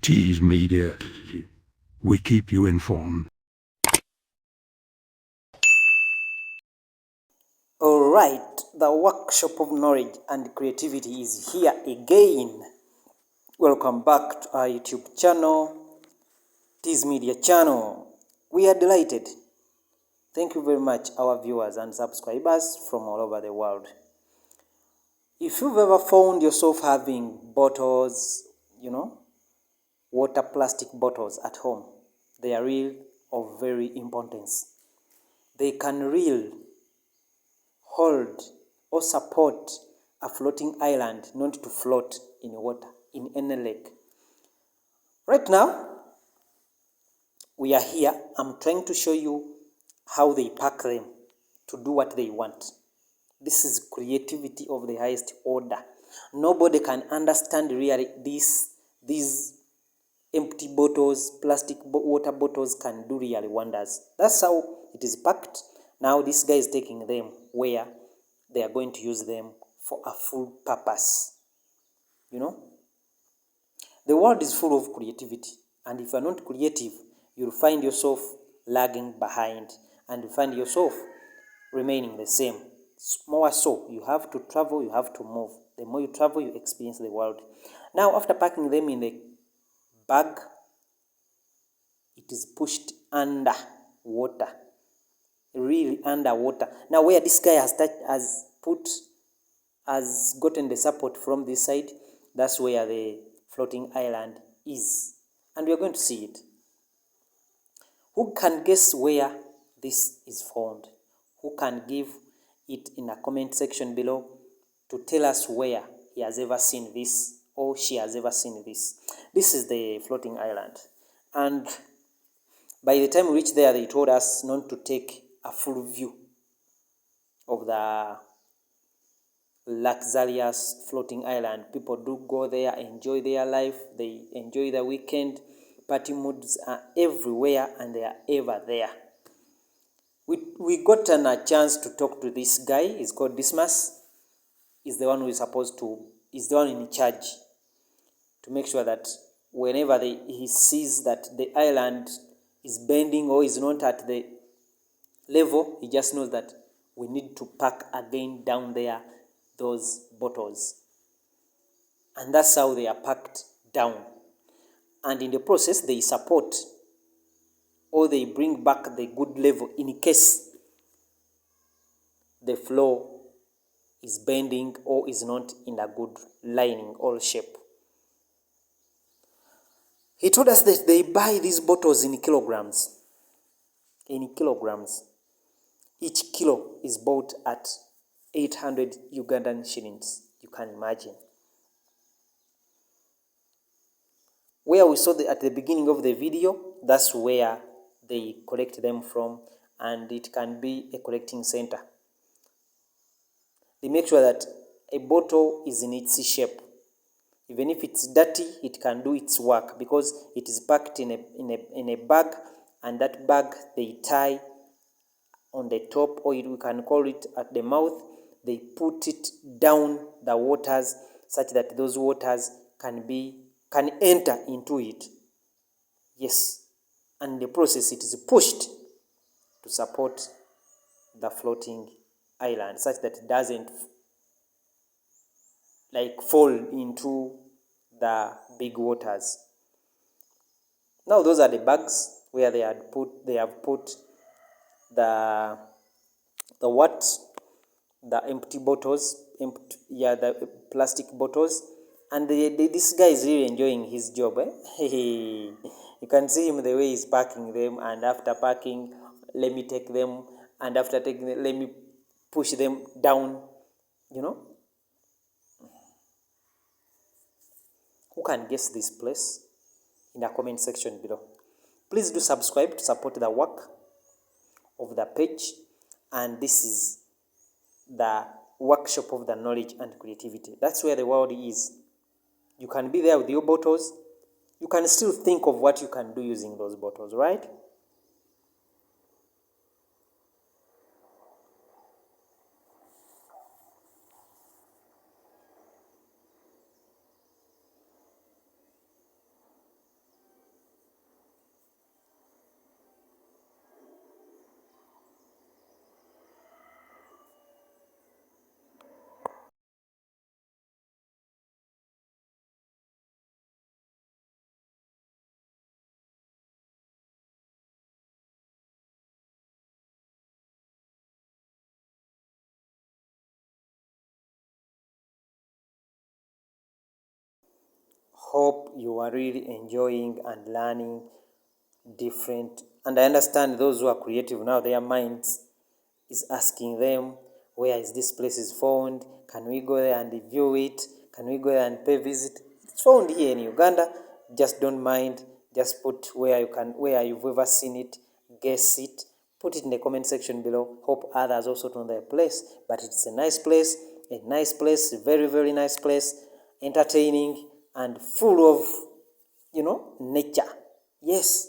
Tease Media. We keep you informed. Alright, the workshop of knowledge and creativity is here again. Welcome back to our YouTube channel, Tease Media channel. We are delighted. Thank you very much, our viewers and subscribers from all over the world. If you've ever found yourself having bottles, water plastic bottles at home, they are real of very importance. They can really hold or support a floating island not to float in water, in any lake. Right now, we are here. I'm trying to show you how they pack them to do what they want. This is creativity of the highest order. Nobody can understand really these empty bottles, plastic water bottles can do really wonders. That's how it is packed. Now this guy is taking them where they are going to use them for a full purpose. The world is full of creativity, and if you are not creative, you'll find yourself lagging behind, and you find yourself remaining the same. More so, you have to travel, you have to move. The more you travel, you experience the world. Now, after packing them in the bag, it is pushed under water, really under water. Now, where this guy has gotten the support from this side, that's where the floating island is, and we are going to see it. Who can guess where this is found? Who can give it in a comment section below to tell us where he has ever seen this or she has ever seen this? This is the floating island, and by the time we reached there, they told us not to take a full view of the luxurious floating island. People do go there, enjoy their life, they enjoy the weekend. Party moods are everywhere, and they are ever there. We gotten a chance to talk to this guy. He's called Dismas. He's the one who is is the one in charge to make sure that whenever he sees that the island is bending or is not at the level, he just knows that we need to pack again down there those bottles. And that's how they are packed down. And in the process, they support or they bring back the good level in case the floor is bending or is not in a good lining or shape. He told us that they buy these bottles in kilograms. In kilograms. Each kilo is bought at 800 Ugandan shillings. You can imagine. Where we saw at the beginning of the video, that's where they collect them from, and it can be a collecting center. They make sure that a bottle is in its shape. Even if it's dirty, it can do its work because it is packed in a bag, and that bag they tie on the top, or we can call it at the mouth. They put it down the waters such that those waters can enter into it. Yes. And in the process, it is pushed to support the floating island such that it doesn't fall into the big waters. Now those are the bags where they have put the empty bottles, the plastic bottles, and this guy is really enjoying his job. You can see him the way he's packing them, and after packing, let me take them, and after taking them, let me push them down. Who can guess this place? In the comment section below. Please do subscribe to support the work of the page, and this is the workshop of the knowledge and creativity. That's where the world is. You can be there with your bottles. You can still think of what you can do using those bottles, right? Hope you are really enjoying and learning different. And I understand those who are creative now, their minds is asking them, where is this place is found? Can we go there and view it? Can we go there and pay visit? It's found here in Uganda. Just don't mind. Just put where you can, where you've ever seen it, guess it. Put it in the comment section below. Hope others also know their place. But it's a nice place, a very, very nice place, entertaining and full of, nature. Yes.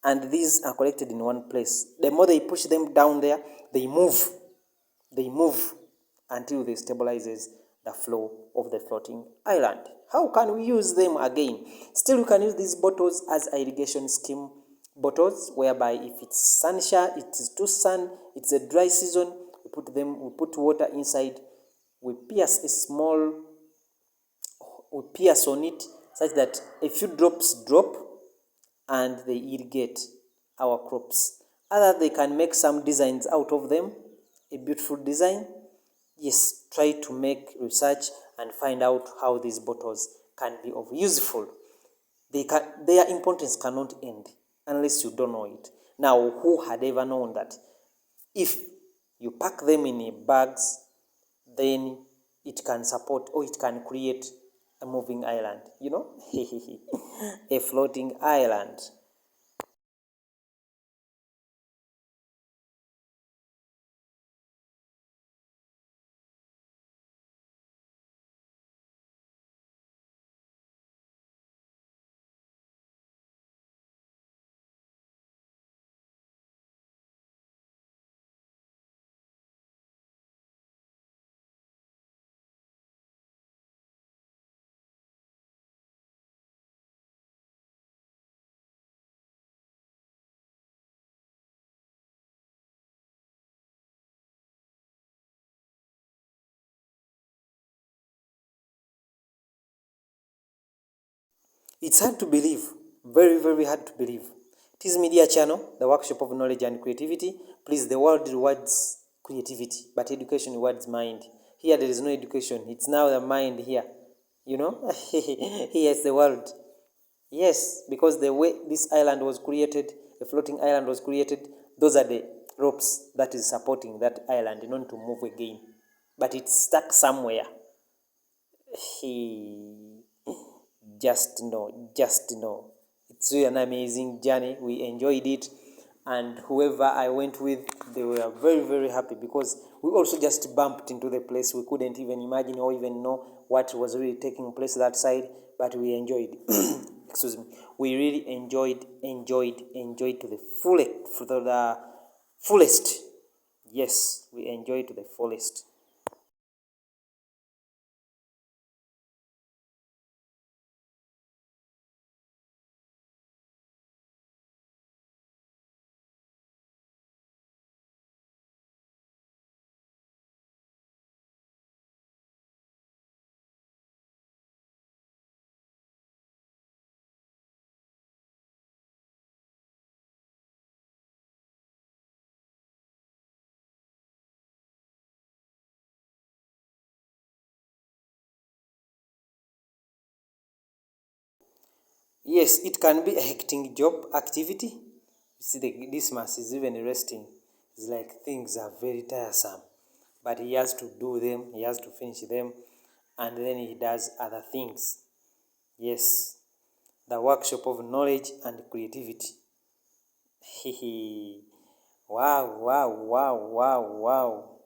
And these are collected in one place. The more they push them down there, they move. They move until they stabilizes the flow of the floating island. How can we use them again? Still, we can use these bottles as irrigation scheme bottles, whereby if it's sunshine, it is too sun, it's a dry season, we put water inside, we pierce on it such that a few drops drop and they irrigate our crops. Either they can make some designs out of them, a beautiful design. Yes, try to make research and find out how these bottles can be of useful. Their importance cannot end unless you don't know it. Now, who had ever known that if you pack them in bags, then it can support or it can create a moving island, a floating island. It's hard to believe, very, very hard to believe. Tiz Media Channel, the workshop of knowledge and creativity. Please, the world rewards creativity, but education rewards mind. Here there is no education. It's now the mind here. Here's the world. Yes, because the way this island was created, the floating island was created, those are the ropes that is supporting that island in order to move again. But it's stuck somewhere. Just know. It's really an amazing journey. We enjoyed it. And whoever I went with, they were very, very happy because we also just bumped into the place. We couldn't even imagine or even know what was really taking place that side, but we enjoyed. Excuse me. We really enjoyed to the fullest. Yes, we enjoyed to the fullest. Yes, it can be a hectic job activity. You see, this man is even resting. It's like things are very tiresome. But he has to do them, he has to finish them, and then he does other things. Yes, the workshop of knowledge and creativity. Wow, wow, wow, wow, wow.